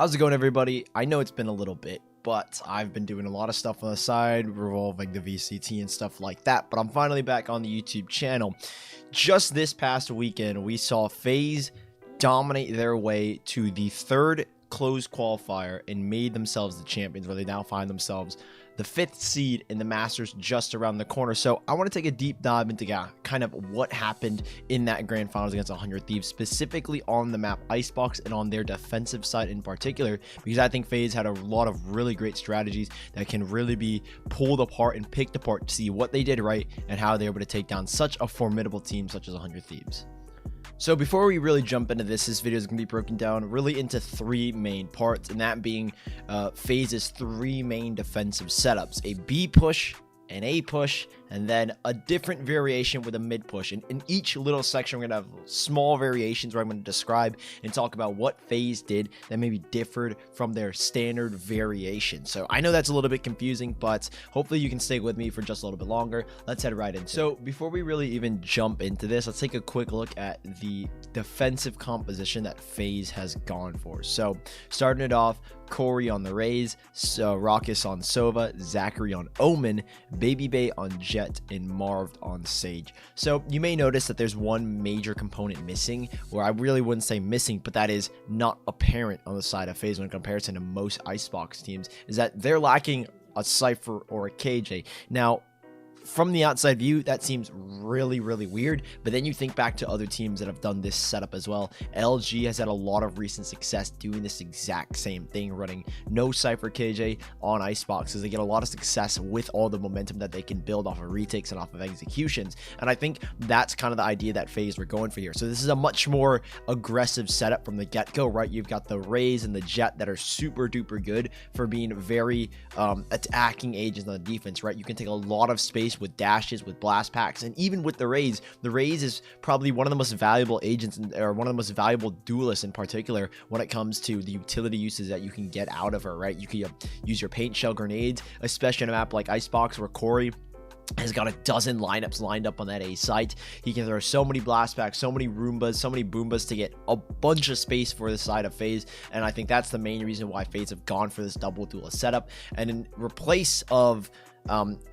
How's it going, everybody? I know it's been a little bit, but I've been doing a lot of stuff on the side revolving the VCT and stuff like that, but I'm finally back on the YouTube channel. Just this past weekend, we saw Faze dominate their way to the third closed qualifier and made themselves the champions, where they now find themselves the 5th seed in the Masters just around the corner. So I want to take a deep dive into kind of what happened in that grand finals against 100 Thieves, specifically on the map Icebox and on their defensive side in particular, because I think Faze had a lot of really great strategies that can really be pulled apart and picked apart to see what they did right and how they were able to take down such a formidable team such as 100 Thieves. So before we really jump into this video is going to be broken down really into 3 main parts, and that being Faze's 3 main defensive setups: a B push, an A push, and then a different variation with a mid push. And in each little section, we're going to have small variations where I'm going to describe and talk about what Faze did that maybe differed from their standard variation. So I know that's a little bit confusing, but hopefully you can stay with me for just a little bit longer. Let's head right in. So before we really even jump into this, let's take a quick look at the defensive composition that Faze has gone for. So starting it off, Corey on the Raze, Raucus on Sova, Zachary on Omen, Babybay on Jet, and Marved on Sage. So you may notice that there's one major component missing, or I really wouldn't say missing, but that is not apparent on the side of Faze when in comparison to most Icebox teams, is that they're lacking a Cypher or a KJ. Now, from the outside view, that seems really weird, but then you think back to other teams that have done this setup as well. LG has had a lot of recent success doing this exact same thing, running no Cypher KJ on Icebox, as they get a lot of success with all the momentum that they can build off of retakes and off of executions. And I think that's kind of the idea that Faze were going for here. So this is a much more aggressive setup from the get-go, right? You've got the Raze and the Jet that are super duper good for being very attacking agents on the defense, right? You can take a lot of space with dashes, with blast packs, and even with the Raze is probably one of the most valuable agents, or one of the most valuable duelists in particular, when it comes to the utility uses that you can get out of her, right? You can use your paint shell grenades, especially on a map like Icebox where Corey has got a dozen lineups lined up on that A site. He can throw so many blast packs, so many Roombas, so many Boombas to get a bunch of space for the side of Faze, and I think that's the main reason why Faze have gone for this double duelist setup. And in replace of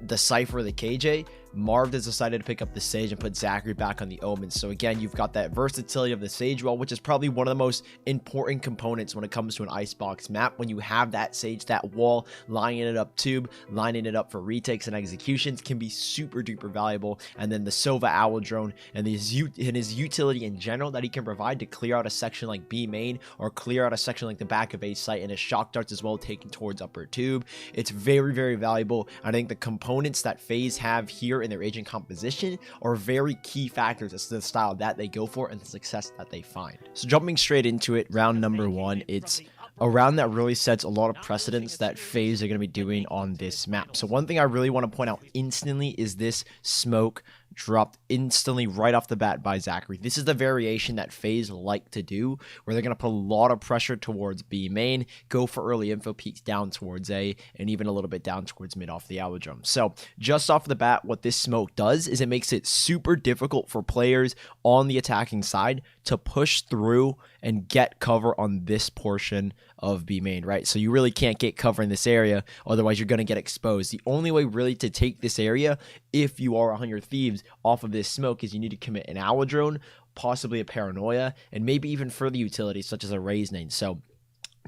the Cypher, the KJ, Marved has decided to pick up the Sage and put Zachary back on the Omen. So again, you've got that versatility of the Sage wall, which is probably one of the most important components when it comes to an Icebox map. When you have that Sage, that wall, lining it up tube, lining it up for retakes and executions, can be super duper valuable. And then the Sova Owl drone and his utility in general that he can provide to clear out a section like B main, or clear out a section like the back of A site, and his shock darts as well taken towards upper tube. It's very valuable. I think the components that Faze have here in their agent composition are very key factors as to the style that they go for and the success that they find. So jumping straight into it, round number 1, it's a round that really sets a lot of precedents that Faze are going to be doing on this map. So one thing I really want to point out instantly is this smoke dropped instantly right off the bat by Zachary. This is the variation that Faze like to do, where they're going to put a lot of pressure towards B main, go for early info peaks down towards A, and even a little bit down towards mid off the Allodrome. So just off the bat, what this smoke does is it makes it super difficult for players on the attacking side to push through and get cover on this portion of B main, right? So you really can't get cover in this area, otherwise you're going to get exposed. The only way really to take this area, if you are 100 Thieves, off of this smoke, is you need to commit an Owl drone, possibly a Paranoia, and maybe even further utilities such as a Raze nade. So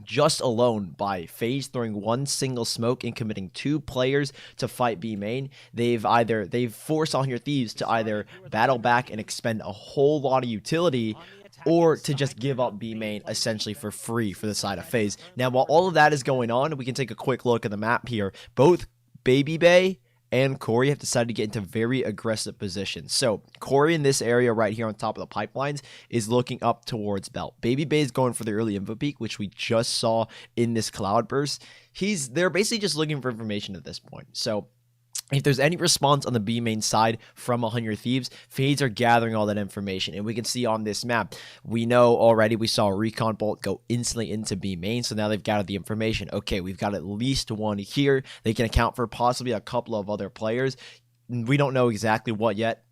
just alone by Faze throwing one single smoke and committing 2 players to fight B main, they've forced 100 Thieves to either battle back and expend a whole lot of utility, or to just give up B main essentially for free for the side of Faze. Now, while all of that is going on, we can take a quick look at the map here. Both Babybay and Corey have decided to get into very aggressive positions. So Corey in this area right here on top of the pipelines is looking up towards Belt. Babybay is going for the early info peak, which we just saw in this cloud burst. They're basically just looking for information at this point. So if there's any response on the B main side from 100 Thieves, Faze are gathering all that information. And we can see on this map, we know already we saw a recon bolt go instantly into B main. So now they've gathered the information. Okay, we've got at least one here. They can account for possibly a couple of other players. We don't know exactly what yet.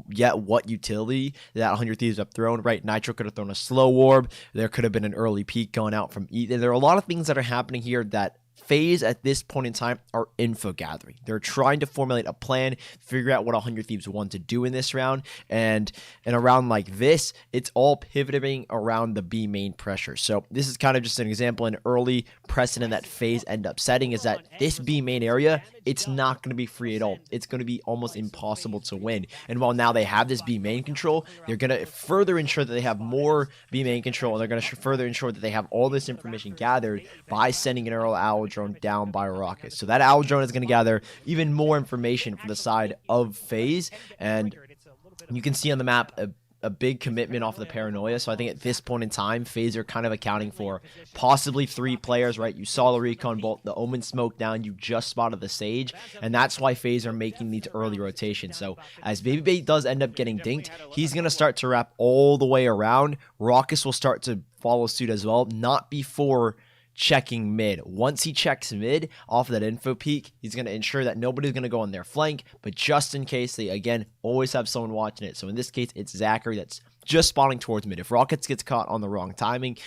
yet what utility that 100 Thieves have thrown, right? Nitro could have thrown a slow orb. There could have been an early peek going out from Ethan. There are a lot of things that are happening here that Faze at this point in time are info gathering. They're trying to formulate a plan, figure out what 100 Thieves want to do in this round, and in a round like this, it's all pivoting around the B main pressure. So this is kind of just an example, an early precedent that Faze end up setting is that this B main area, it's not going to be free at all. It's going to be almost impossible to win. And while now they have this B main control, they're going to further ensure that they have more B main control, and they're going to further ensure that they have all this information gathered by sending an early owl drone down by Rocket. So that owl drone is going to gather even more information from the side of Faze, and you can see on the map a big commitment off of the paranoia. So I think at this point in time, Faze are kind of accounting for possibly 3 players, right? You saw the recon bolt, the omen smoke down, you just spotted the sage, and that's why Faze are making these early rotations. So as Babybay does end up getting dinked, he's going to start to wrap all the way around. Raucus will start to follow suit as well, not before checking mid. Once he checks mid off of that info peak, he's going to ensure that nobody's going to go on their flank, but just in case, they again always have someone watching it. So in this case, it's Zachary that's just spawning towards mid. If Rockets gets caught on the wrong timing,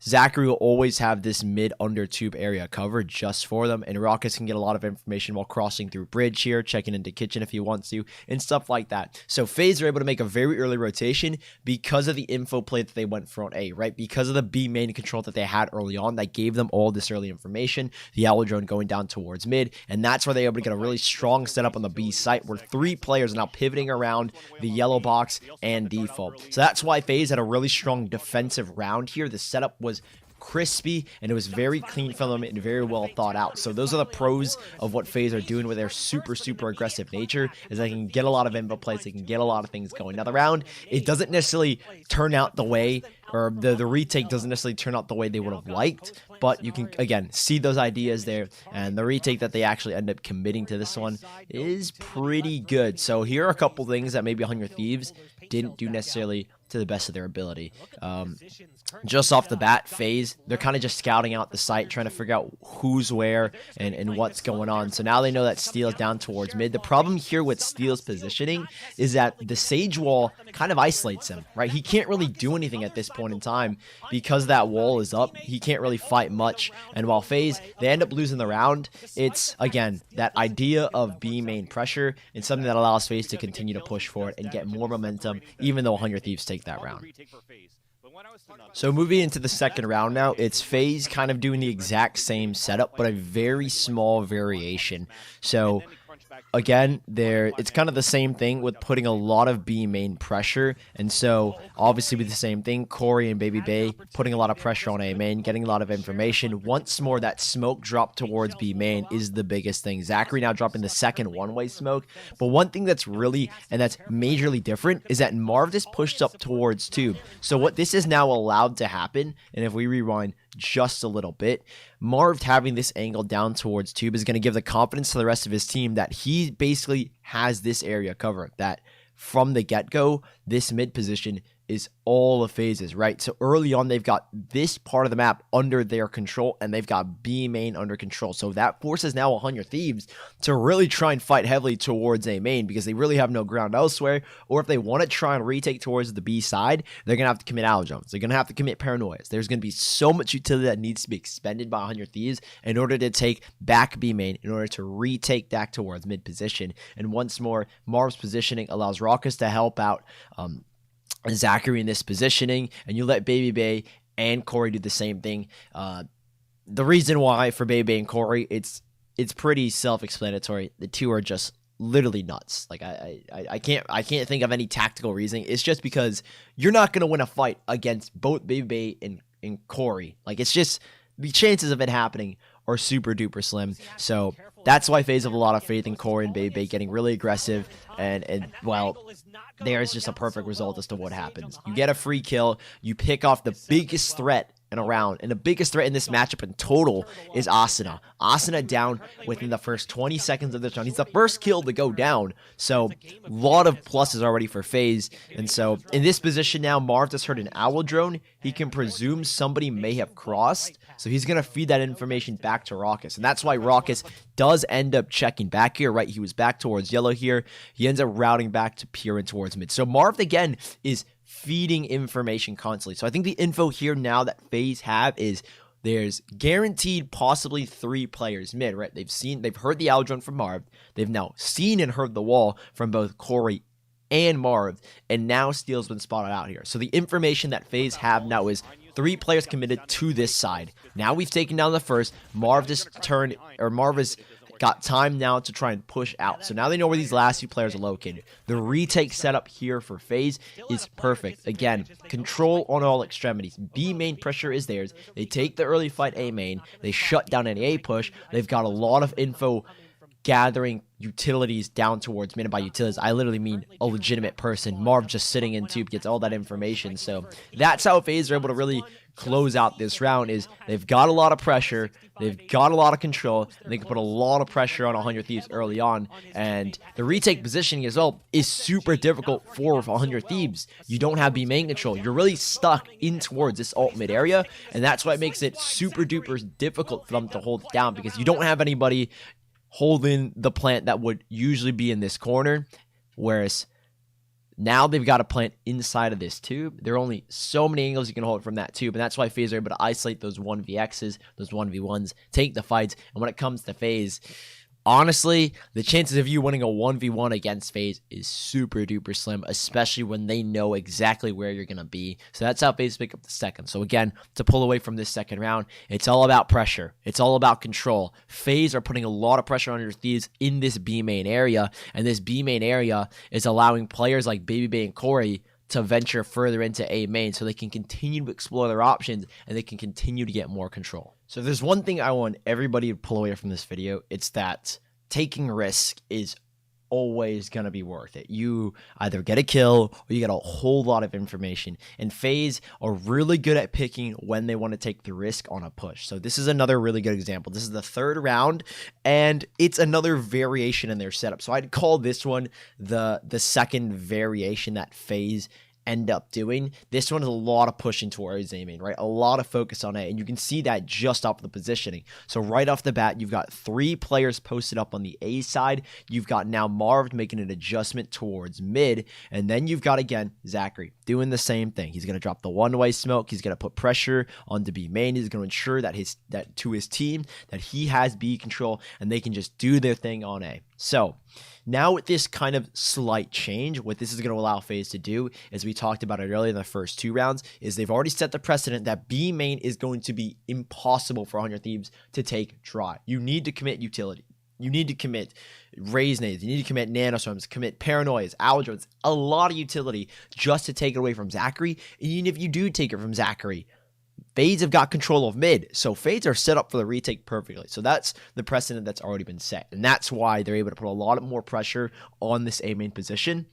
Zachary will always have this mid under tube area covered just for them, and Rockets can get a lot of information while crossing through bridge here, checking into kitchen if he wants to, and stuff like that. So Faze are able to make a very early rotation because of the info play that they went front A, right? Because of the B main control that they had early on that gave them all this early information, the owl drone going down towards mid, and that's where they were able to get a really strong setup on the B site where 3 players are now pivoting around the yellow box and default. So that's why Faze had a really strong defensive round here. The setup was crispy, and it was very clean from them and very well thought out. So those are the pros of what Faze are doing with their super aggressive nature, is they can get a lot of info plays, they can get a lot of things going. Now the round, it doesn't necessarily turn out the way, or the retake doesn't necessarily turn out the way they would have liked, but you can, again, see those ideas there, and the retake that they actually end up committing to this one is pretty good. So here are a couple things that maybe 100 Thieves didn't do necessarily to the best of their ability. Just off the bat, Faze, they're kind of just scouting out the site, trying to figure out who's where and what's going on. So now they know that Steel's down towards mid. The problem here with Steel's positioning is that the Sage wall kind of isolates him, right? He can't really do anything at this point in time because that wall is up. He can't really fight much. And while Faze, they end up losing the round, it's, again, that idea of B main pressure and something that allows Faze to continue to push forward and get more momentum, even though 100 Thieves take that round. So moving into the second round now, it's Faze kind of doing the exact same setup, but a very small variation. So again, it's kind of the same thing with putting a lot of B main pressure, and so obviously with the same thing, Corey and Babybay putting a lot of pressure on A main, getting a lot of information. Once more, that smoke drop towards B main is the biggest thing. Zachary now dropping the second one-way smoke, but one thing that's really, and that's majorly different, is that Marved is pushed up towards tube. So what this is now allowed to happen, and if we rewind just a little bit, Marved having this angle down towards tube is going to give the confidence to the rest of his team that he basically has this area covered, that from the get-go, this mid position is all of Faze's, right? So early on, they've got this part of the map under their control, and they've got B main under control. So that forces now 100 Thieves to really try and fight heavily towards A main, because they really have no ground elsewhere. Or if they want to try and retake towards the B side, they're going to have to commit owl drones. They're going to have to commit paranoias. There's going to be so much utility that needs to be expended by 100 Thieves in order to take back B main, in order to retake back towards mid position. And once more, Marv's positioning allows Raucus to help out Zachary in this positioning, and you let Babybay and Corey do the same thing. The reason why for Babybay and Corey, it's pretty self-explanatory. The two are just literally nuts. Like I can't think of any tactical reasoning. It's just because you're not gonna win a fight against both Babybay and Corey. Like, it's just, the chances of it happening are super duper slim. So that's why Faze have a lot of faith in Corey and Babybay getting really aggressive, and well, there's just a perfect result as to what happens. You get a free kill, you pick off the biggest threat and around. And the biggest threat in this matchup in total is Asuna. Asuna down within the first 20 seconds of this round. He's the first kill to go down. So a lot of pluses already for Faze. And so in this position now, Marv just heard an owl drone. He can presume somebody may have crossed. So he's going to feed that information back to Raucus. And that's why Raucus does end up checking back here, right? He was back towards yellow here. He ends up routing back to pure and towards mid. So Marv, again, is feeding information constantly. So I think the info here now that Faze have is there's guaranteed possibly 3 players mid, right? They've heard the owl drone from Marv. They've now seen and heard the wall from both Corey and Marv, and now Steel's been spotted out here. So the information that Faze have now is 3 players committed to this side. Now we've taken down the first. Marv has got time now to try and push out. So now they know where these last 2 players are located. The retake setup here for Faze is perfect. Again, control on all extremities. B main pressure is theirs. They take the early fight A main. They shut down any A push. They've got a lot of info gathering utilities down towards mid. And by utilities, I literally mean a legitimate person. Marv just sitting in tube gets all that information. So that's how Faze are able to really close out this round. Is they've got a lot of pressure, they've got a lot of control, and they can put a lot of pressure on 100 Thieves early on. And the retake positioning as well is super difficult for 100 Thieves. You don't have B main control. You're really stuck in towards this alt mid area, and that's why it makes it super duper difficult for them to hold it down, because you don't have anybody holding the plant that would usually be in this corner, whereas now they've got a plant inside of this tube. There are only so many angles you can hold from that tube, and that's why Faze are able to isolate those 1vx's, those 1v1s, take the fights. And when it comes to Faze, honestly, the chances of you winning a 1v1 against Faze is super duper slim, especially when they know exactly where you're going to be. So that's how Faze pick up the second. So again, to pull away from this second round, it's all about pressure. It's all about control. Faze are putting a lot of pressure on your Thieves in this B main area, and this B main area is allowing players like Babybay and Corey to venture further into A main so they can continue to explore their options and they can continue to get more control. So if there's one thing I want everybody to pull away from this video, it's that taking risk is always going to be worth it. You either get a kill or you get a whole lot of information. And Faze are really good at picking when they want to take the risk on a push. So this is another really good example. This is the 3rd round, and it's another variation in their setup. So I'd call this one the second variation that Faze end up doing. This one is a lot of pushing towards A main, right? A lot of focus on A, and you can see that just off the positioning. So right off the bat, you've got 3 players posted up on the A side. You've got now Marv making an adjustment towards mid, and then you've got, again, Zachary doing the same thing. He's going to drop the one-way smoke. He's going to put pressure onto B main. He's going to ensure that to his team that he has B control, and they can just do their thing on A. So now with this kind of slight change, what this is going to allow Faze to do, as we talked about it earlier in the first 2 rounds, is they've already set the precedent that B main is going to be impossible for 100 Thieves to take dry. You need to commit utility. You need to commit raise nades. You need to commit nanoswarms, commit paranoias, owl drones, a lot of utility just to take it away from Zachary. And even if you do take it from Zachary, Faze have got control of mid, so Faze are set up for the retake perfectly. So that's the precedent that's already been set, and that's why they're able to put a lot more pressure on this A main position,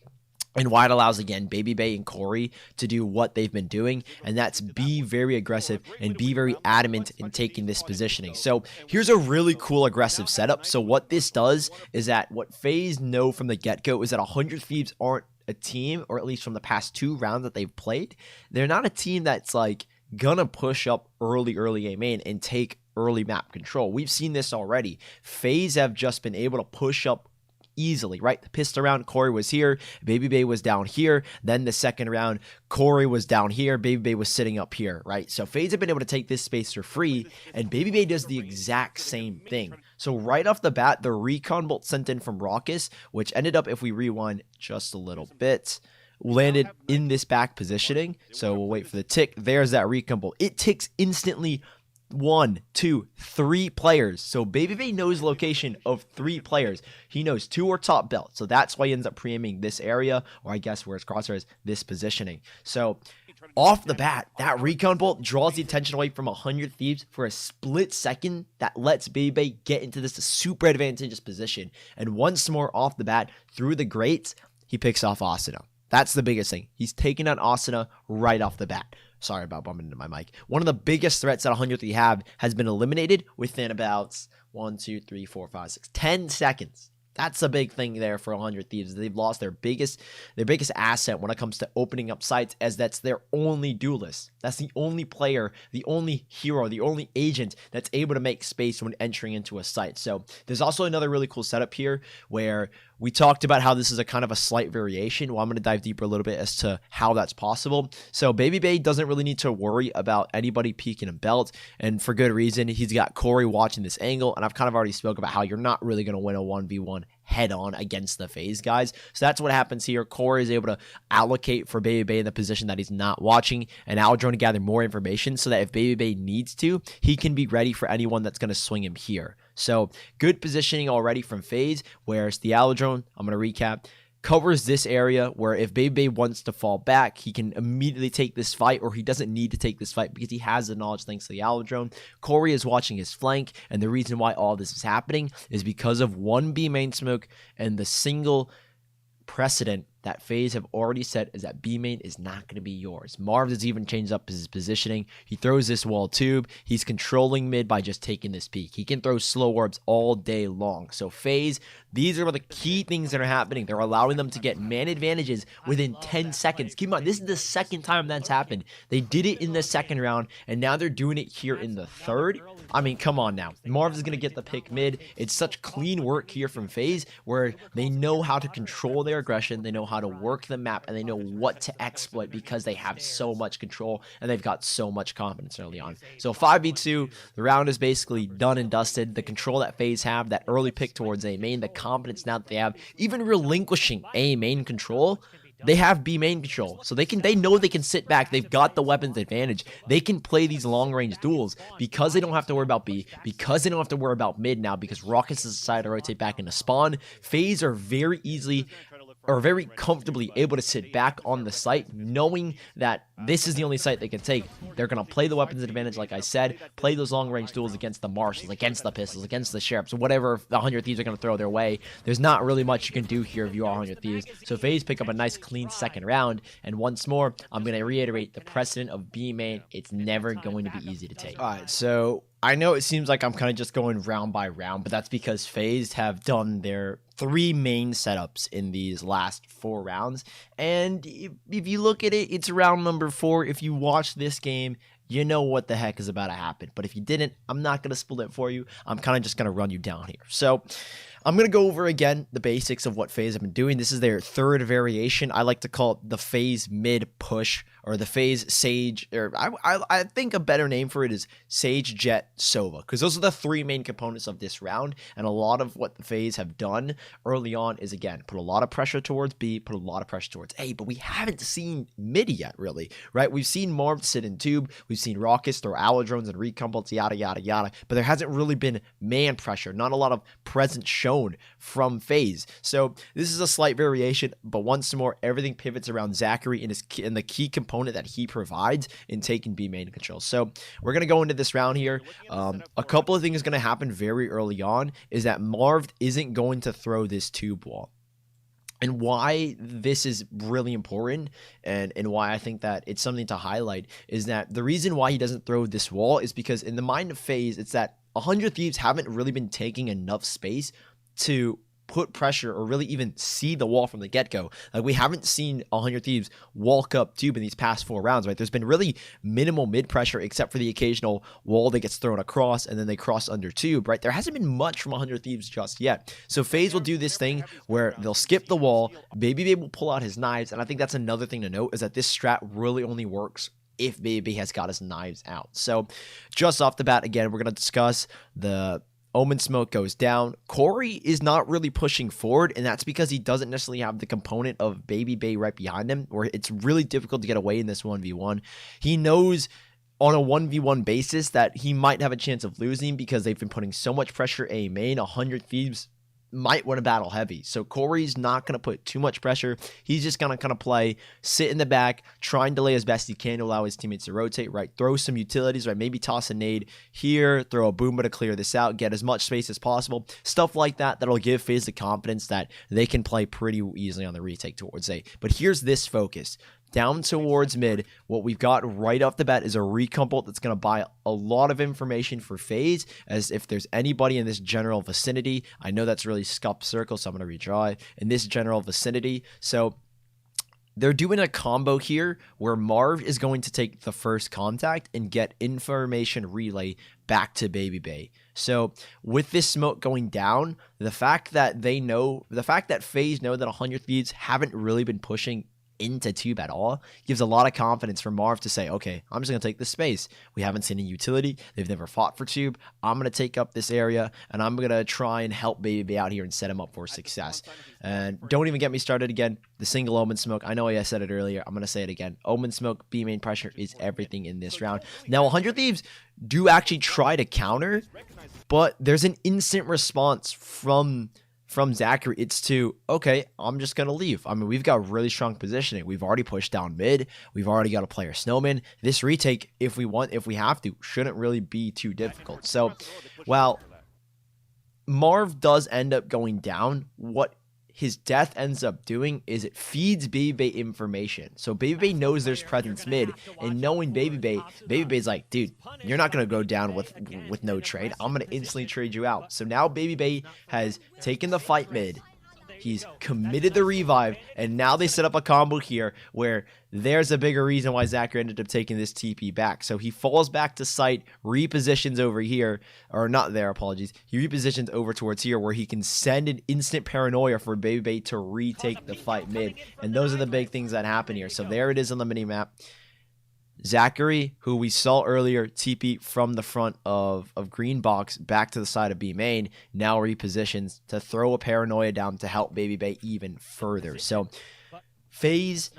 and why it allows, again, Babybay and Corey to do what they've been doing, and that's be very aggressive and be very adamant in taking this positioning. So here's a really cool aggressive setup. So what this does is that what Faze know from the get-go is that 100 Thieves aren't a team, or at least from the past 2 rounds that they've played, they're not a team that's like gonna push up early A main and take early map control. We've seen this already. Faze have just been able to push up easily, right? The pistol round, Corey was here, Babybay was down here. Then the second round, Corey was down here, Babybay was sitting up here, right? So Faze have been able to take this space for free, and Babybay does the exact same thing. So right off the bat, the recon bolt sent in from Raucus, which ended up, if we rewind just a little bit, landed in this back positioning. So we'll wait for the tick. There's that recon bolt. It ticks instantly 1, 2, 3 players. So Babybay knows location of 3 players. He knows 2 are top belt. So that's why he ends up pre-aiming this area, or I guess where his crosshair is, this positioning. So off the bat, that recon bolt draws the attention away from 100 Thieves for a split second that lets Babybay get into this super advantageous position. And once more off the bat, through the grates, he picks off Asuna. That's the biggest thing. He's taking on Asuna right off the bat. Sorry about bumping into my mic. One of the biggest threats that 100 Thieves have has been eliminated within about 1, 2, 3, 4, 5, 6, 10 seconds. That's a big thing there for 100 Thieves. They've lost their biggest asset when it comes to opening up sites, as that's their only duelist. That's the only player, the only hero, the only agent that's able to make space when entering into a site. So there's also another really cool setup here where we talked about how this is a kind of a slight variation. Well, I'm going to dive deeper a little bit as to how that's possible. So Babybay doesn't really need to worry about anybody peeking a belt, and for good reason. He's got Corey watching this angle, and I've kind of already spoke about how you're not really going to win a 1v1 head-on against the Faze guys. So that's what happens here. Corey is able to allocate for Babybay in the position that he's not watching, and Aldrone to gather more information so that if Babybay needs to, he can be ready for anyone that's going to swing him here. So good positioning already from Faze, whereas the Aldrone, I'm going to recap, covers this area where if Babybay wants to fall back, he can immediately take this fight, or he doesn't need to take this fight because he has the knowledge thanks to the Aldrone. Corey is watching his flank, and the reason why all this is happening is because of one B main smoke and the single precedent that Faze have already said is that B main is not going to be yours. Marved has even changed up his positioning. He throws this wall tube. He's controlling mid by just taking this peek. He can throw slow orbs all day long. So Faze, these are the key things that are happening. They're allowing them to get man advantages within 10 seconds. Keep in mind, this is the second time that's happened. They did it in the second round, and now they're doing it here in the third. I mean, come on now. Marv is going to get the pick mid. It's such clean work here from Faze where they know how to control their aggression. They know how to work the map, and they know what to exploit because they have so much control and they've got so much confidence early on. So 5v2, the round is basically done and dusted. The control that Faze have, that early pick towards A main, the confidence now that they have, even relinquishing A main control, they have B main control, so they know they can sit back. They've got the weapons advantage. They can play these long range duels because they don't have to worry about B, because they don't have to worry about mid now, because Rockets has decided to rotate back into spawn. Faze are very easily or very comfortably able to sit back on the site, knowing that this is the only site they can take. They're going to play the weapons advantage, like I said, play those long-range duels against the marshals, against the pistols, against the sheriffs, whatever the 100 Thieves are going to throw their way. There's not really much you can do here if you are 100 Thieves. So Faze pick up a nice, clean second round, and once more, I'm going to reiterate the precedent of B main. It's never going to be easy to take. All right, so I know it seems like I'm kind of just going round by round, but that's because Faze have done their 3 main setups in these last 4 rounds. And if you look at it, it's round number 4. If you watch this game, you know what the heck is about to happen. But if you didn't, I'm not going to spoil it for you. I'm kind of just going to run you down here. So I'm going to go over again the basics of what Faze have been doing. This is their third variation. I like to call it the Faze mid push, or the Faze Sage, or I think a better name for it is Sage, Jet, Sova, because those are the 3 main components of this round. And a lot of what the Faze have done early on is, again, put a lot of pressure towards B, put a lot of pressure towards A, but we haven't seen mid yet, really, right? We've seen Marv sit in tube, we've seen Rockets throw Aladrones and recon bolts, yada, yada, yada, but there hasn't really been man pressure, not a lot of presence shown from Faze. So this is a slight variation, but once more, everything pivots around Zachary and the key component that he provides in taking B main control. So we're going to go into this round here. A couple of things going to happen very early on is that Marved isn't going to throw this tube wall. And why this is really important and why I think that it's something to highlight is that the reason why he doesn't throw this wall is because in the mind of Faze, it's that 100 Thieves haven't really been taking enough space to put pressure or really even see the wall from the get-go. Like, we haven't seen 100 Thieves walk up tube in these past 4 rounds, right? There's been really minimal mid pressure except for the occasional wall that gets thrown across and then they cross under tube, right? There hasn't been much from 100 Thieves just yet. So Faze will do this thing where they'll skip the wall, Babybay will pull out his knives, and I think that's another thing to note is that this strat really only works if Babybay has got his knives out. So just off the bat, again, we're going to discuss the Omen smoke goes down. Corey is not really pushing forward, and that's because he doesn't necessarily have the component of Babybay right behind him, where it's really difficult to get away in this 1v1. He knows on a 1v1 basis that he might have a chance of losing because they've been putting so much pressure A main. 100 Thieves might win a battle heavy. So Corey's not going to put too much pressure. He's just going to kind of play, sit in the back, try and delay as best he can to allow his teammates to rotate, right? Throw some utilities, right? Maybe toss a nade here, throw a Boomba to clear this out, get as much space as possible. Stuff like that that'll give Faze the confidence that they can play pretty easily on the retake towards A. But here's this focus. down towards mid. What we've got right off the bat is a recomp ult that's going to buy a lot of information for Faze, as if there's anybody in this general vicinity. I know that's really scup circle, so I'm going to redraw it. In this general vicinity, so they're doing a combo here where Marved is going to take the first contact and get information relay back to Babybay. So with this smoke going down, the fact that Faze know that 100 Thieves haven't really been pushing into tube at all gives a lot of confidence for Marv to say, okay, I'm just going to take this space. We haven't seen a utility. They've never fought for tube. I'm going to take up this area, and I'm going to try and help Babybay out here and set him up for success. And don't even get me started again. The single Omen smoke. I know I said it earlier. I'm going to say it again. Omen smoke, B main pressure is everything in this round. Now, 100 Thieves do actually try to counter, but there's an instant response from Zachary. It's to, okay, I'm just going to leave. I mean, we've got really strong positioning. We've already pushed down mid. We've already got a player snowman. This retake, if we have to, shouldn't really be too difficult. So, while Marv does end up going down, what his death ends up doing is it feeds Babybay information. So Babybay knows there's presence mid, and knowing Babybay's like, dude, you're not going to go down with no trade. I'm going to instantly trade you out. So now Babybay has taken the fight mid. He's committed the revive, and now they set up a combo here where there's a bigger reason why Zachary ended up taking this TP back. So he falls back to site, repositions over here, or not there, apologies. He repositions over towards here where he can send an instant paranoia for Babybay to retake the fight mid. And those are the big things that happen here. So there it is on the minimap. Zachary, who we saw earlier, TP from the front of green box back to the side of B main, now repositions to throw a paranoia down to help Babybay even further. So Faze,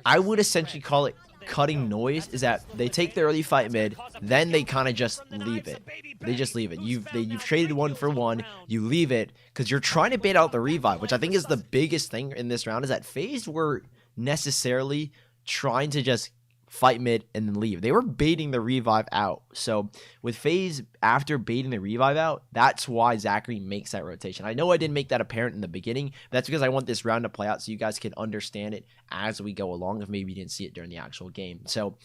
I would essentially call it cutting noise, is that they take the early fight mid, then they kind of just leave it. They just leave it. You've traded 1 for 1, you leave it because you're trying to bait out the revive, which I think is the biggest thing in this round, is that Faze were necessarily trying to just fight mid and then leave. They were baiting the revive out. So with Faze, after baiting the revive out, that's why Zachary makes that rotation. I know I didn't make that apparent in the beginning, but that's because I want this round to play out so you guys can understand it as we go along, if maybe you didn't see it during the actual game. So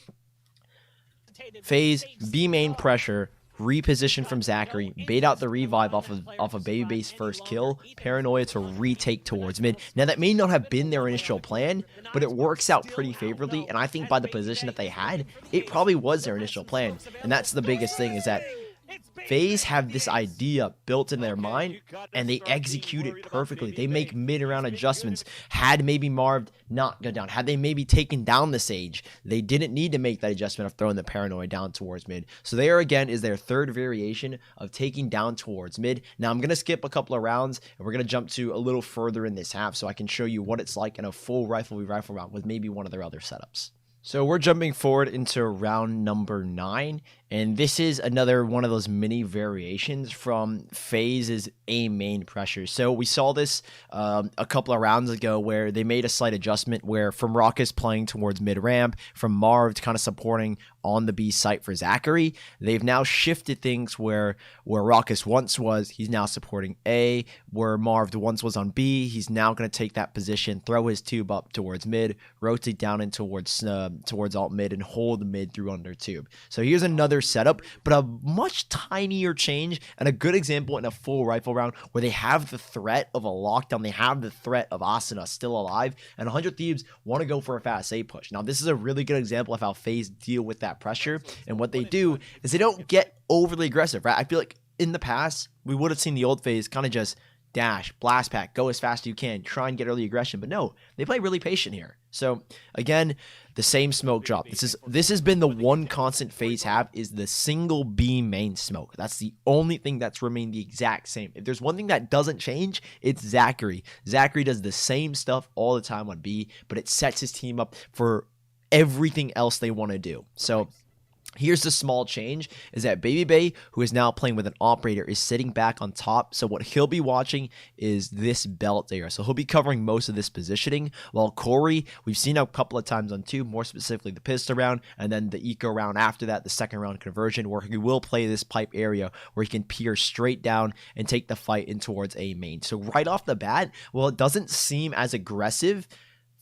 Faze, B main pressure, reposition from Zachary, bait out the revive off of Babybay's first kill, paranoia to retake towards mid. Now that may not have been their initial plan, but it works out pretty favorably, and I think by the position that they had, it probably was their initial plan. And that's the biggest thing, is that Faze have this idea built in their mind, and they execute it perfectly. They make mid-round adjustments. Had maybe Marved not go down, had they maybe taken down the Sage, they didn't need to make that adjustment of throwing the paranoia down towards mid. So there again is their third variation of taking down towards mid. Now I'm going to skip a couple of rounds, and we're going to jump to a little further in this half so I can show you what it's like in a full rifle round with maybe one of their other setups. So we're jumping forward into round number 9, and this is another one of those mini variations from Faze's A main pressure. So we saw this a couple of rounds ago where they made a slight adjustment where from Raucus playing towards mid ramp, from Marved kind of supporting on the B site for Zachary, they've now shifted things where Raucus once was, he's now supporting A, where Marved once was on B, he's now going to take that position, throw his tube up towards mid, rotate down in towards alt mid, and hold mid through under tube. So here's another setup, but a much tinier change, and a good example in a full rifle round where they have the threat of a lockdown, they have the threat of Asuna still alive, and 100 Thieves want to go for a fast A push. Now this is a really good example of how Faze deal with that pressure, and what they do is they don't get overly aggressive, right? I feel like in the past, we would have seen the old Faze kind of just dash, blast pack, go as fast as you can, try and get early aggression, but no, they play really patient here. So again, the same smoke drop. This has been the one constant Faze have, is the single B main smoke. That's the only thing that's remained the exact same. If there's one thing that doesn't change, it's Zachary. Zachary does the same stuff all the time on B, but it sets his team up for everything else they want to do. So here's the small change, is that Babybay, who is now playing with an operator, is sitting back on top. So what he'll be watching is this belt there. So he'll be covering most of this positioning, while Corey, we've seen a couple of times on tube, more specifically the pistol round, and then the eco round after that, the second round conversion, where he will play this pipe area where he can peer straight down and take the fight in towards A main. So right off the bat, well, it doesn't seem as aggressive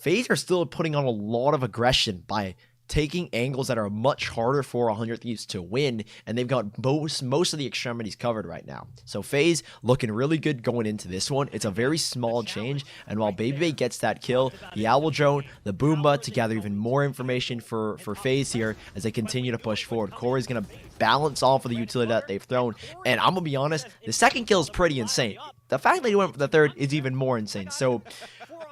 FaZe are still putting on a lot of aggression by taking angles that are much harder for 100 Thieves to win, and they've got most of the extremities covered right now. So FaZe looking really good going into this one. It's a very small change, and while Babybay gets that kill, the Owl drone, the Boomba to gather even more information for FaZe here as they continue to push forward. Corey's going to balance off of the utility that they've thrown, and I'm going to be honest, the second kill is pretty insane. The fact that he went for the third is even more insane. So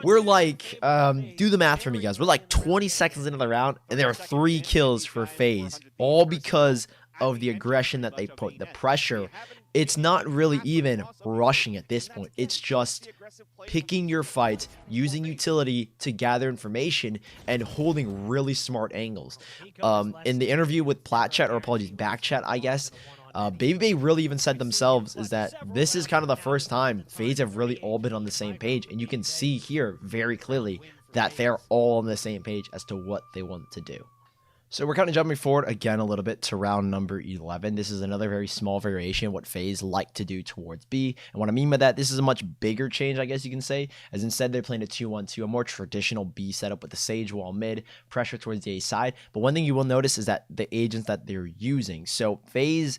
we're like, do the math for me, guys. We're like 20 seconds into the round, and there are 3 kills for FaZe, all because of the aggression that they put, the pressure. It's not really even rushing at this point. It's just picking your fights, using utility to gather information, and holding really smart angles. In the interview with Backchat, I guess, Babybay really even said themselves is that this is kind of the first time FaZe have really all been on the same page, and you can see here very clearly that they're all on the same page as to what they want to do. So we're kind of jumping forward again a little bit to round number 11. This is another very small variation of what FaZe like to do towards B. And what I mean by that, this is a much bigger change, I guess you can say, as instead they're playing a 2-1-2, a more traditional B setup with the Sage wall mid, pressure towards the A side. But one thing you will notice is that the agents that they're using. So FaZe,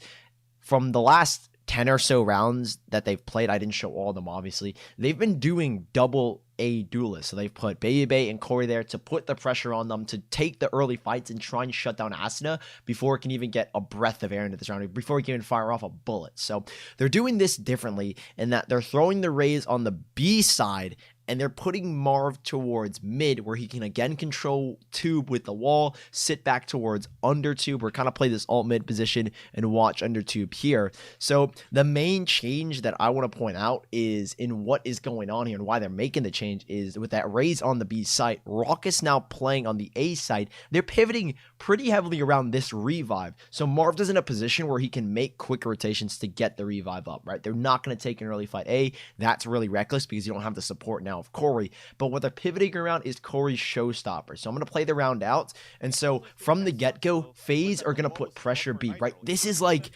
from the last 10 or so rounds that they've played, I didn't show all of them, obviously, they've been doing double A duelists. So they've put Babybay and Corey there to put the pressure on them to take the early fights and try and shut down Asuna before it can even get a breath of air into this round, before it can even fire off a bullet. So they're doing this differently in that they're throwing the rays on the B side, and they're putting Marv towards mid, where he can again control tube with the wall, sit back towards under tube, or kind of play this alt mid position and watch under tube here. So the main change that I want to point out is in what is going on here and why they're making the change is with that raise on the B side, Raucous now playing on the A side. They're pivoting pretty heavily around this revive. So Marv is in a position where he can make quick rotations to get the revive up, right? They're not going to take an early fight A. That's really reckless because you don't have the support now of Corey. But what they're pivoting around is Corey's showstopper. So I'm going to play the round out. And so from the get-go, FaZe are going to put pressure B, right? This is like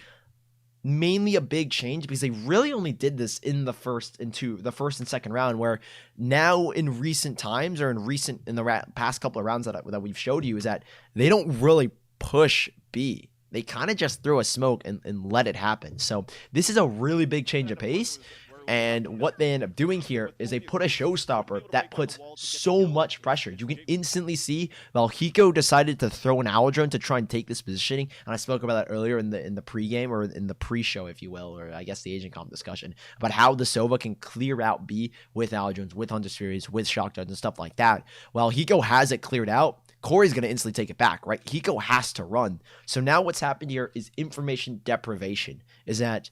mainly a big change because they really only did this in the first and second round, where now in recent times or in the past couple of rounds that we've showed you is that they don't really push B. They kind of just throw a smoke and let it happen. So this is a really big change of pace. And what they end up doing here is they put a showstopper that puts so much pressure. You can instantly see Valhiko decided to throw an owl drone to try and take this positioning. And I spoke about that earlier in the pregame, or in the pre-show, if you will, or I guess the agent comp discussion, about how the Sova can clear out B with owl drones, with Hunter Furies, with shock drones and stuff like that. While Hiko has it cleared out, Corey's going to instantly take it back, right? Hiko has to run. So now what's happened here is information deprivation, is that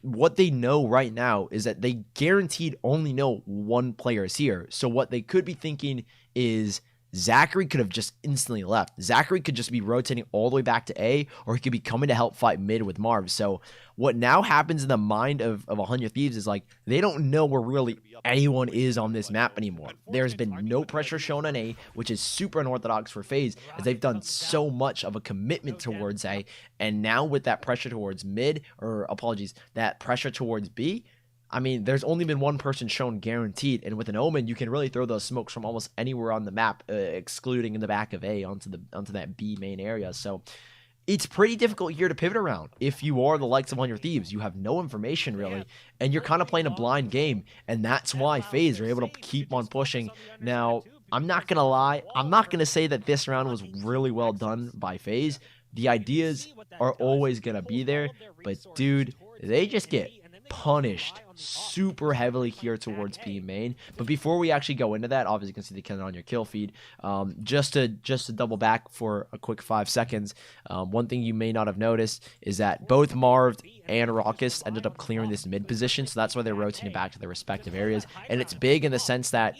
what they know right now is that they guaranteed only know one player is here. So what they could be thinking is Zachary could have just instantly left. Zachary could just be rotating all the way back to A, or he could be coming to help fight mid with Marv. So what now happens in the mind of 100 Thieves is like, they don't know where really anyone is on this map anymore. There's been no pressure shown on A, which is super unorthodox for FaZe, as they've done so much of a commitment towards A. And now with that pressure towards mid, that pressure towards B, I mean, there's only been one person shown guaranteed, and with an Omen, you can really throw those smokes from almost anywhere on the map, excluding in the back of A onto that B main area. So it's pretty difficult here to pivot around. If you are the likes of 100 Thieves, you have no information really, and you're kind of playing a blind game, and that's why FaZe are able to keep on pushing. Now, I'm not going to lie, I'm not going to say that this round was really well done by FaZe. The ideas are always going to be there, but dude, they just get punished super heavily here towards B main. But before we actually go into that, obviously you can see the count on your kill feed. Just to double back for a quick 5 seconds, one thing you may not have noticed is that both Marved and Raucous ended up clearing this mid position, so that's why they're rotating back to their respective areas. And it's big in the sense that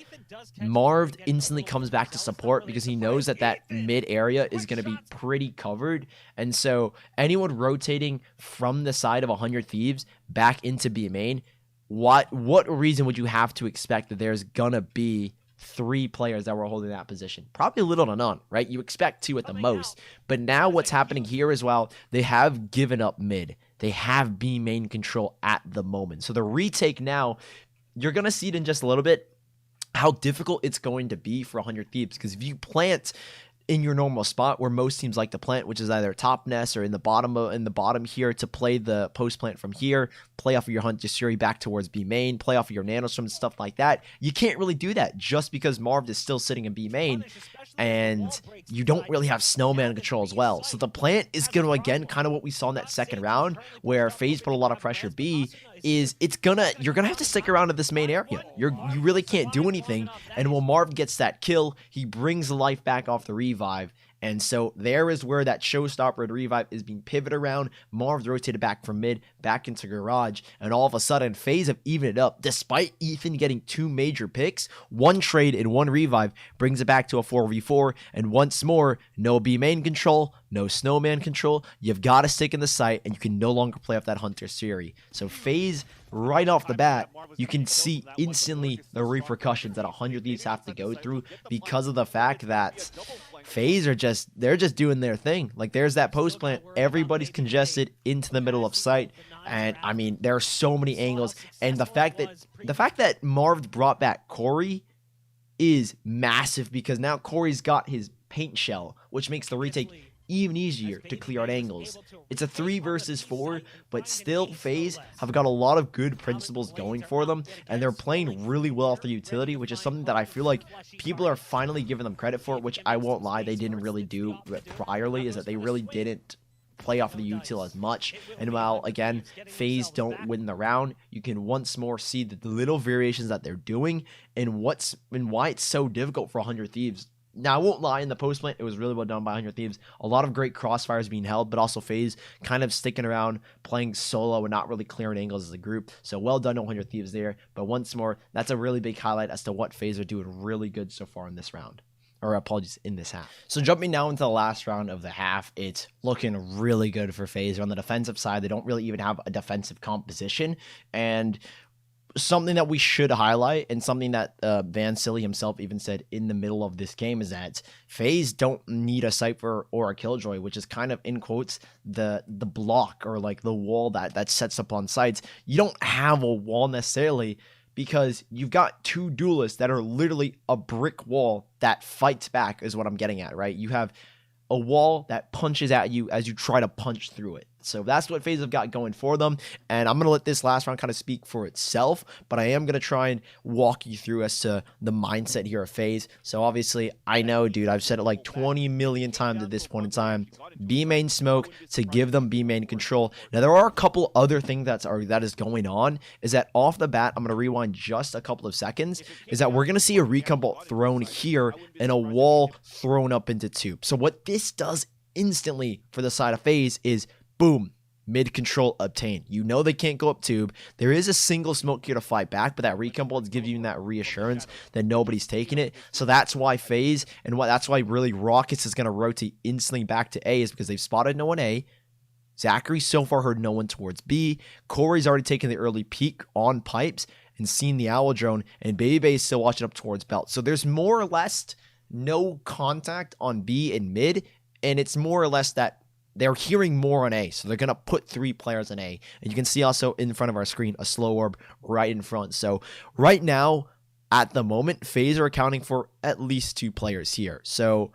Marved instantly comes back to support because he knows that mid area is going to be pretty covered. And so anyone rotating from the side of 100 Thieves back into B main, what reason would you have to expect that there's gonna be 3 players that were holding that position? Probably little to none, right? You expect 2 at the most. But now what's happening here as well, they have given up mid. They have B main control at the moment. So the retake now, you're gonna see it in just a little bit, how difficult it's going to be for 100 Thieves, because if you plant in your normal spot where most teams like to plant, which is either top nest or in the bottom here to play the post plant from here, play off of your Hunt Jasiri back towards B main, play off of your Nanostorm and stuff like that. You can't really do that just because Marved is still sitting in B main, and you don't really have Snowman control as well. So the plant is going to, again, kind of what we saw in that second round where Faze put a lot of pressure B, is you're gonna have to stick around in this main area. You really can't do anything, and when Marv gets that kill, he brings the life back off the revive, and so there is where that showstopper and revive is being pivoted around. Marv rotated back from mid, back into garage, and all of a sudden, FaZe have evened it up. Despite Ethan getting 2 major picks, 1 trade and 1 revive brings it back to a 4v4, and once more, no B main control, no Snowman control. You've got to stick in the site, and you can no longer play off that Hunter Siri. So FaZe, right off the bat, you can see instantly the repercussions that 100 Thieves have to go through because of the fact that FaZe they're just doing their thing. Like, there's that post plant, everybody's congested into the middle of site, and I mean, there are so many angles, and the fact that Marv brought back Corey is massive, because now Corey's got his paint shell, which makes the retake even easier to clear out angles. It's a 3 versus 4, but still FaZe have got a lot of good principles going for them, and they're playing really well off their utility, which is something that I feel like people are finally giving them credit for, which I won't lie, they didn't really do priorly, is that they really didn't play off of the util as much. And while, again, FaZe don't win the round, you can once more see the little variations that they're doing and why it's so difficult for 100 Thieves. Now, I won't lie, in the post plant, it was really well done by 100 Thieves. A lot of great crossfires being held, but also FaZe kind of sticking around, playing solo, and not really clearing angles as a group. So well done to 100 Thieves there. But once more, that's a really big highlight as to what FaZe are doing really good so far in this round. Or apologies, in this half. So jumping now into the last round of the half, it's looking really good for FaZe. On the defensive side, they don't really even have a defensive composition. And something that we should highlight, and something that Van Silly himself even said in the middle of this game, is that FaZe don't need a Cypher or a Killjoy, which is kind of, in quotes, the block or like the wall that sets up on sites. You don't have a wall necessarily, because you've got 2 duelists that are literally a brick wall that fights back, is what I'm getting at, right? You have a wall that punches at you as you try to punch through it. So that's what FaZe have got going for them, and I'm going to let this last round kind of speak for itself, but I am going to try and walk you through as to the mindset here of FaZe. So obviously, I know, dude, I've said it like 20 million times at this point in time, B main smoke to give them B main control. Now, there are a couple other things that is going on, is that off the bat, I'm going to rewind just a couple of seconds, is that we're going to see a recon bolt thrown here and a wall thrown up into tube. So what this does instantly for the side of FaZe is, boom, mid control obtained. You know they can't go up tube. There is a single smoke here to fight back, but that recon bolt gives you that reassurance that nobody's taking it. So that's why FaZe, and that's why really Rockets is going to rotate instantly back to A, is because they've spotted no one A. Zachary so far heard no one towards B. Corey's already taken the early peek on pipes and seen the owl drone, and Babybay is still watching up towards belt. So there's more or less no contact on B and mid, and it's more or less that they're hearing more on A, so they're going to put 3 players on A. And you can see also in front of our screen a slow orb right in front. So right now, at the moment, FaZe are accounting for at least 2 players here. So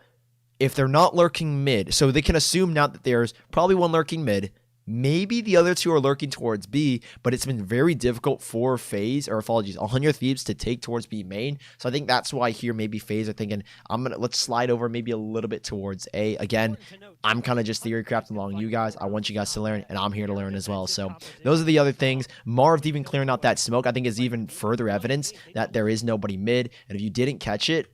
if they're not lurking mid, so they can assume now that there's probably 1 lurking mid, maybe the other 2 are lurking towards B, but it's been very difficult for FaZe, or apologies, 100 Thieves to take towards B main. So I think that's why here maybe FaZe are thinking, let's slide over maybe a little bit towards A. Again, I'm kind of just theory crafting along you guys. I want you guys to learn, and I'm here to learn as well. So those are the other things. Marv even clearing out that smoke, I think, is even further evidence that there is nobody mid. And if you didn't catch it,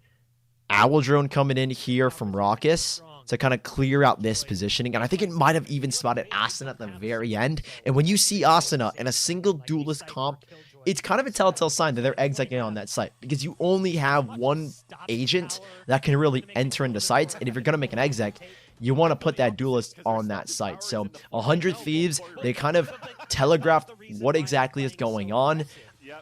Owl Drone coming in here from Raucus to kind of clear out this positioning. And I think it might have even spotted Asuna at the very end. And when you see Asuna in a single duelist comp, it's kind of a telltale sign that they're exiting on that site, because you only have 1 agent that can really enter into sites. And if you're going to make an exec, you want to put that duelist on that site. So 100 Thieves, they kind of telegraphed what exactly is going on.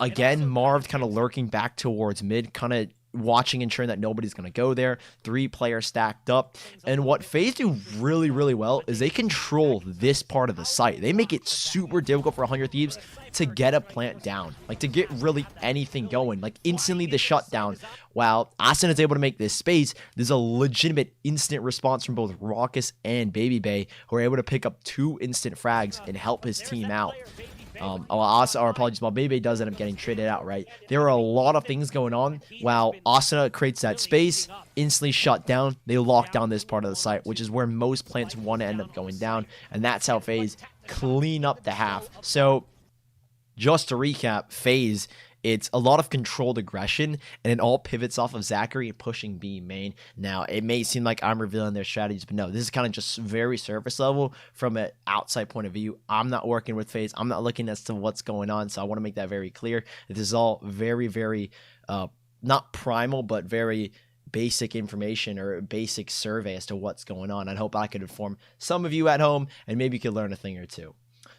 Again, Marv kind of lurking back towards mid, kind of watching, ensuring that nobody's going to go there. 3 players stacked up. And what Faze do really, really well is they control this part of the site. They make it super difficult for 100 Thieves to get a plant down, like to get really anything going, like instantly the shutdown. While Asuna is able to make this space, there's a legitimate instant response from both Raucous and Babybay, who are able to pick up 2 instant frags and help his team out. Apologies, while Babybay does end up getting traded out, right? There are a lot of things going on. While Asuna creates that space, instantly shut down, they lock down this part of the site, which is where most plants want to end up going down, and that's how Faze clean up the half. So, just to recap, Faze, it's a lot of controlled aggression, and it all pivots off of Zachary pushing B main. Now, it may seem like I'm revealing their strategies, but no, this is kind of just very surface level from an outside point of view. I'm not working with Faze. I'm not looking as to what's going on, so I want to make that very clear. This is all very, very, not primal, but very basic information or basic survey as to what's going on. I hope I could inform some of you at home, and maybe you could learn a thing or two.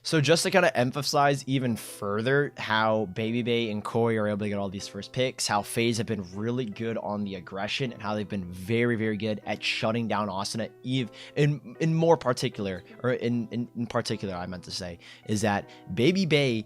So just to kind of emphasize even further how Babybay and Corey are able to get all these first picks, how Faze have been really good on the aggression, and how they've been very, very good at shutting down Asuna. In more particular, or in particular, I meant to say, is that Babybay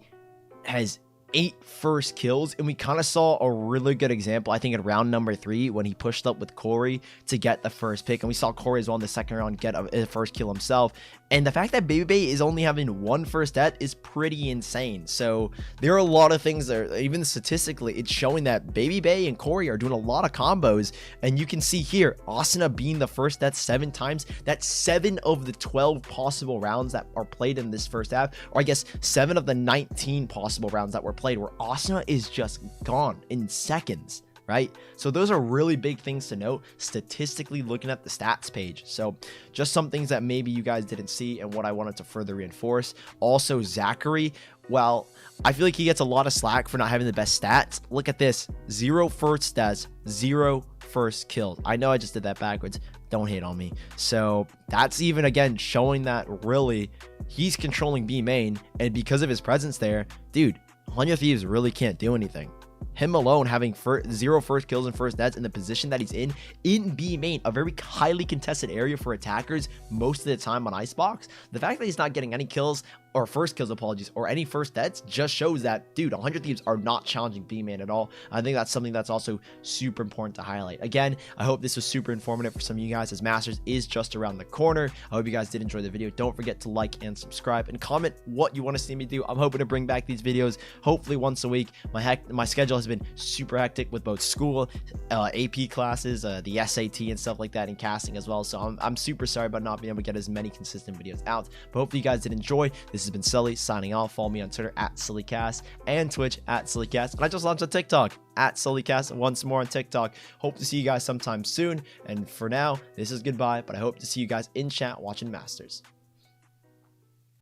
has 8 first kills, and we kind of saw a really good example, I think, in round number 3 when he pushed up with Corey to get the first pick, and we saw Corey as well in the second round get a first kill himself. And the fact that Babybay is only having 1 first death is pretty insane. So there are a lot of things that, even statistically, it's showing that Babybay and Corey are doing a lot of combos. And you can see here, Asuna being the first death 7 times. That's 7 of the 12 possible rounds that are played in this first half, or I guess 7 of the 19 possible rounds that were played, where Asuna is just gone in seconds. Right? So those are really big things to note statistically looking at the stats page. So just some things that maybe you guys didn't see and what I wanted to further reinforce. Also, Zachary, well, I feel like he gets a lot of slack for not having the best stats. Look at this. 0 first deaths, 0 first kills. I know I just did that backwards. Don't hate on me. So that's even, again, showing that really he's controlling B main. And because of his presence there, dude, 100 Thieves really can't do anything. Him alone having 0 first kills and first deaths in the position that he's in B main, a very highly contested area for attackers most of the time on Icebox. The fact that he's not getting any kills, or first kills, apologies, or any first deaths just shows that, dude, 100 Thieves are not challenging B main at all. I think that's something that's also super important to highlight. Again, I hope this was super informative for some of you guys, as Masters is just around the corner. I hope you guys did enjoy the video. Don't forget to like and subscribe and comment what you want to see me do. I'm hoping to bring back these videos hopefully once a week. My schedule has been super hectic with both school, AP classes, the SAT and stuff like that, and casting as well. So I'm super sorry about not being able to get as many consistent videos out, but hopefully you guys did enjoy. This has been Sully signing off. Follow me on Twitter at SullyCast and Twitch at SullyCast, and I just launched a TikTok at SullyCast once more on TikTok. Hope to see you guys sometime soon, and for now, this is goodbye, but I hope to see you guys in chat watching Masters.